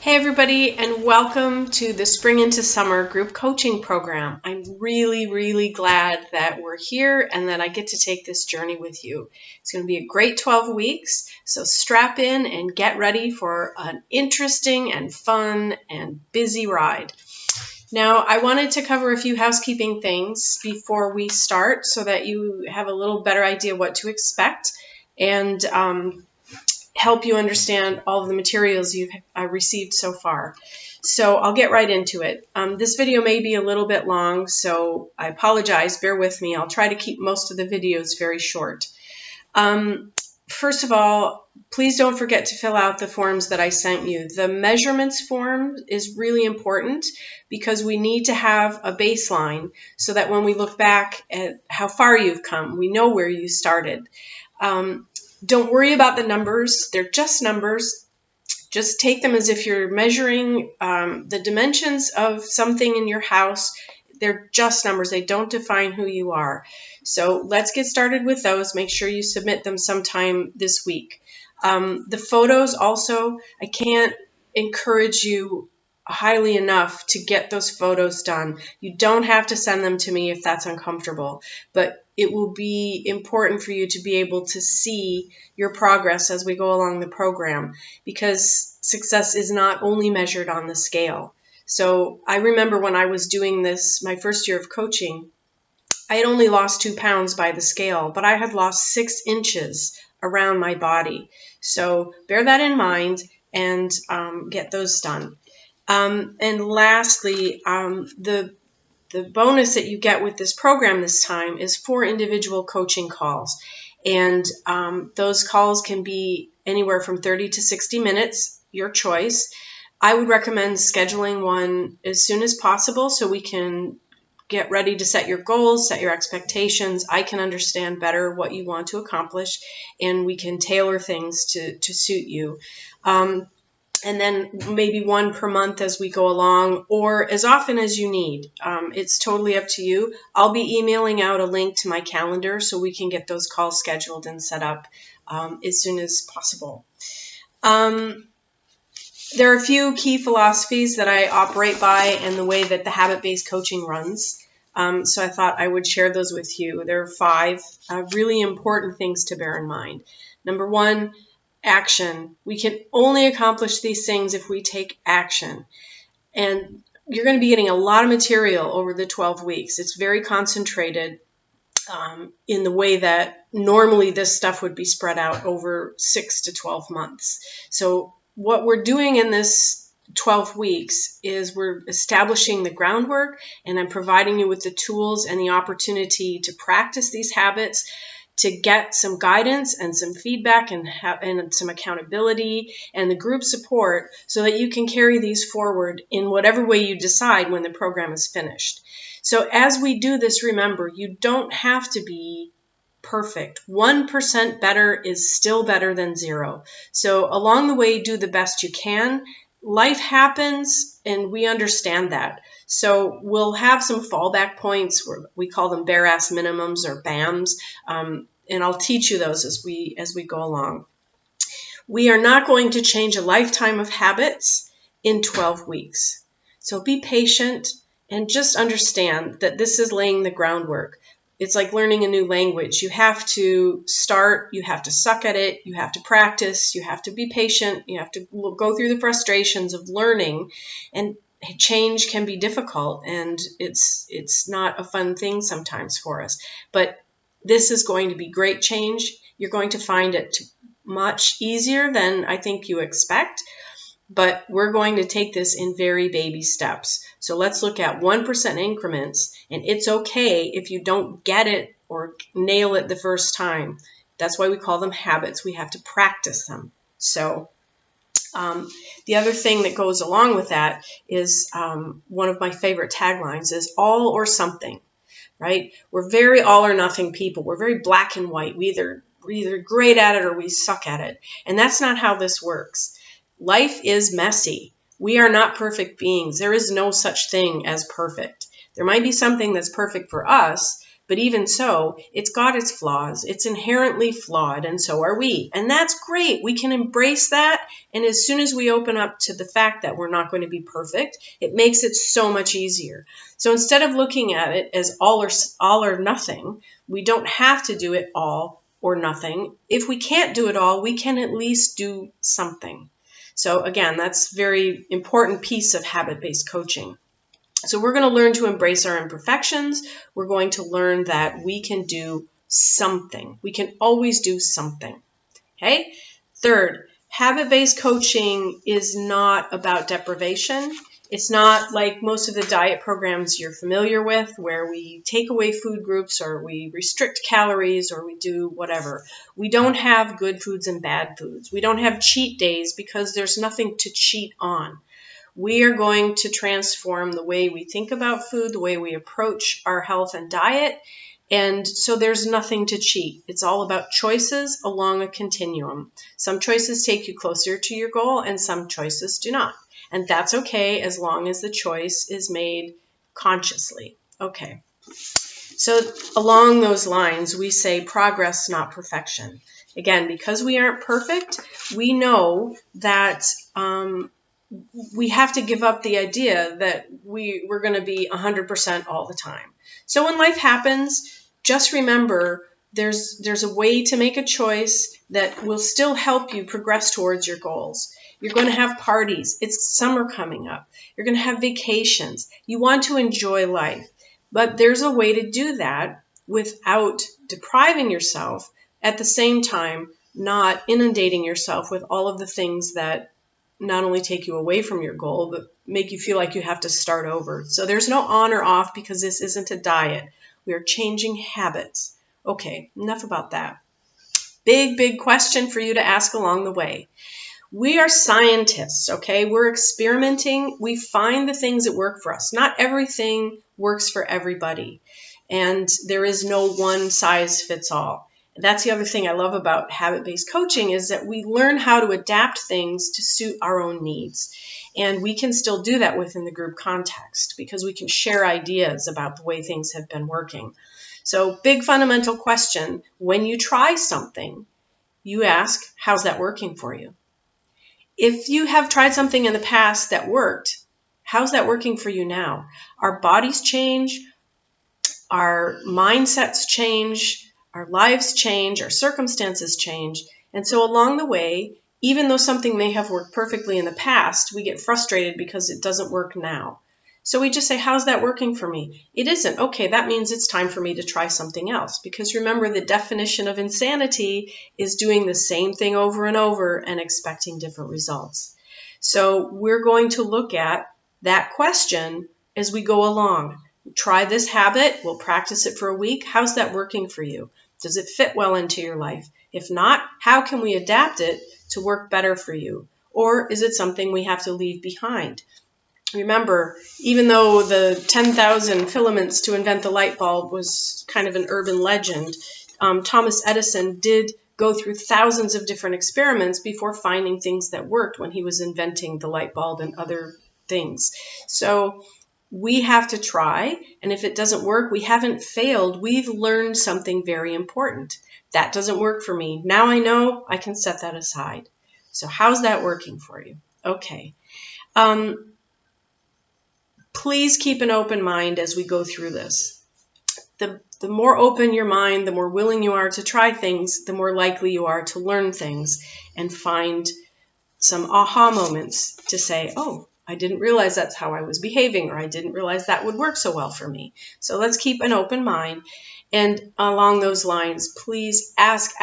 Hey everybody, and welcome to the Spring into Summer group coaching program. I'm really glad that we're here and that I get to take this journey with you. It's going to be a great 12 weeks, so strap in and get ready for an interesting and fun and busy ride. Now, I wanted to cover a few housekeeping things before we start so that you have a little better idea what to expect and help you understand all of the materials you've received so far. So I'll get right into it. This video may be a little bit long, so I apologize. Bear with me. I'll try to keep most of the videos very short. First of all, please don't forget to fill out the forms that I sent you. The measurements form is really important because we need to have a baseline so that when we look back at how far you've come, we know where you started. Don't worry about the numbers. They're just numbers. Just take them as if you're measuring the dimensions of something in your house. They're just numbers. They don't define who you are. So let's get started with those. Make sure you submit them sometime this week. The photos also, I can't encourage you highly enough to get those photos done. You don't have to send them to me if that's uncomfortable, but it will be important for you to be able to see your progress as we go along the program, because success is not only measured on the scale. So I remember when I was doing this, my first year of coaching, I had only lost 2 pounds by the scale, but I had lost 6 inches around my body. So bear that in mind and get those done. And lastly, the bonus that you get with this program this time is 4 individual coaching calls. And those calls can be anywhere from 30 to 60 minutes, your choice. I would recommend scheduling one as soon as possible so we can get ready to set your goals, set your expectations. I can understand better what you want to accomplish, and we can tailor things to suit you. And then maybe one per month as we go along, or as often as you need. It's totally up to you. I'll be emailing out a link to my calendar so we can get those calls scheduled and set up as soon as possible. There are a few key philosophies that I operate by and the way that the habit-based coaching runs. So I thought I would share those with you. There are 5 really important things to bear in mind. Number 1, action. We can only accomplish these things if we take action. And you're going to be getting a lot of material over the 12 weeks. It's very concentrated in the way that normally this stuff would be spread out over 6 to 12 months. So what we're doing in this 12 weeks is we're establishing the groundwork, and I'm providing you with the tools and the opportunity to practice these habits, to get some guidance and some feedback and some accountability and the group support so that you can carry these forward in whatever way you decide when the program is finished. So as we do this, remember, you don't have to be perfect. 1% better is still better than 0. So along the way, do the best you can. Life happens, and we understand that. So we'll have some fallback points. We call them bare-ass minimums or BAMs, and I'll teach you those as we go along. We are not going to change a lifetime of habits in 12 weeks. So be patient and just understand that this is laying the groundwork. It's like learning a new language. You have to start, you have to suck at it, you have to practice, you have to be patient, you have to go through the frustrations of learning, and change can be difficult, and it's not a fun thing sometimes for us. But this is going to be great change. You're going to find it much easier than I think you expect. But we're going to take this in very baby steps. So let's look at 1% increments, and it's okay if you don't get it or nail it the first time. That's why we call them habits. We have to practice them. So the other thing that goes along with that is one of my favorite taglines is all or something, right? We're very all or nothing people. We're very black and white. We're either great at it or we suck at it. And that's not how this works. Life is messy. We are not perfect beings. There is no such thing as perfect. There might be something that's perfect for us, But even so, it's got its flaws. It's inherently flawed, and so are we. And that's great. We can embrace that. And as soon as we open up to the fact that we're not going to be perfect, it makes it so much easier. So instead of looking at it as all or nothing, we don't have to do it all or nothing. If we can't do it all, we can at least do something. So again, that's a very important piece of habit-based coaching. So we're going to learn to embrace our imperfections. We're going to learn that we can do something. We can always do something. Okay? Third, habit-based coaching is not about deprivation. It's not like most of the diet programs you're familiar with, where we take away food groups or we restrict calories or we do whatever. We don't have good foods and bad foods. We don't have cheat days because there's nothing to cheat on. We are going to transform the way we think about food, the way we approach our health and diet. And so there's nothing to cheat. It's all about choices along a continuum. Some choices take you closer to your goal and some choices do not. And that's okay as long as the choice is made consciously. Okay. So along those lines, we say progress, not perfection. Again, because we aren't perfect, we know that we have to give up the idea that we're going to be 100% all the time. So when life happens, just remember there's a way to make a choice that will still help you progress towards your goals. You're going to have parties. It's summer coming up. You're going to have vacations. You want to enjoy life. But there's a way to do that without depriving yourself, at the same time not inundating yourself with all of the things that not only take you away from your goal, but make you feel like you have to start over. So there's no on or off because this isn't a diet. We are changing habits. Okay, enough about that. Big question for you to ask along the way. We are scientists, okay? We're experimenting. We find the things that work for us. Not everything works for everybody. And there is no one size fits all. That's the other thing I love about habit-based coaching is that we learn how to adapt things to suit our own needs. And we can still do that within the group context because we can share ideas about the way things have been working. So big fundamental question, when you try something, you ask, how's that working for you? If you have tried something in the past that worked, how's that working for you now? Our bodies change, our mindsets change, our lives change, our circumstances change. And so along the way, even though something may have worked perfectly in the past, we get frustrated because it doesn't work now. So we just say, how's that working for me? It isn't. Okay, that means it's time for me to try something else. Because remember, the definition of insanity is doing the same thing over and over and expecting different results. So we're going to look at that question as we go along. Try this habit. We'll practice it for a week. How's that working for you? Does it fit well into your life? If not, how can we adapt it to work better for you? Or is it something we have to leave behind? Remember, even though the 10,000 filaments to invent the light bulb was kind of an urban legend, Thomas Edison did go through thousands of different experiments before finding things that worked when he was inventing the light bulb and other things. So we have to try, and if it doesn't work, we haven't failed. We've learned something very important. That doesn't work for me. Now I know I can set that aside. So how's that working for you? Okay. Please keep an open mind as we go through this. The more open your mind, the more willing you are to try things, the more likely you are to learn things and find some aha moments to say, oh, I didn't realize that's how I was behaving, or I didn't realize that would work so well for me. So let's keep an open mind. And along those lines, please ask.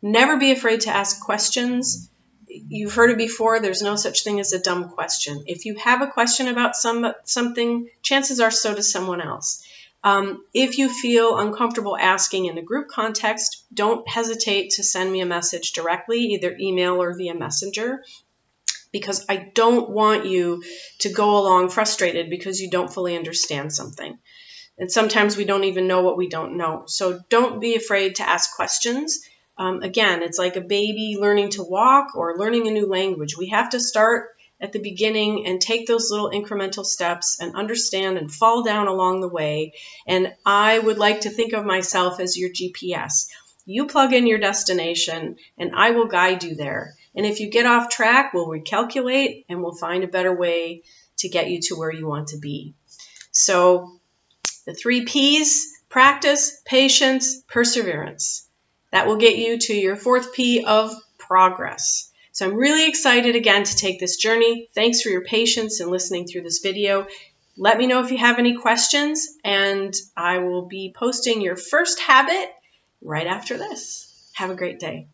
Never be afraid to ask questions. You've heard it before, there's no such thing as a dumb question. If you have a question about something, chances are so does someone else. If you feel uncomfortable asking in a group context, don't hesitate to send me a message directly, either email or via messenger, because I don't want you to go along frustrated because you don't fully understand something. And sometimes we don't even know what we don't know. So don't be afraid to ask questions. Again, it's like a baby learning to walk or learning a new language. We have to start at the beginning and take those little incremental steps and understand and fall down along the way. And I would like to think of myself as your GPS. You plug in your destination and I will guide you there. And if you get off track, we'll recalculate and we'll find a better way to get you to where you want to be. So the 3 P's: practice, patience, perseverance. That will get you to your 4th P of progress. So I'm really excited again to take this journey. Thanks for your patience in listening through this video. Let me know if you have any questions, and I will be posting your first habit right after this. Have a great day.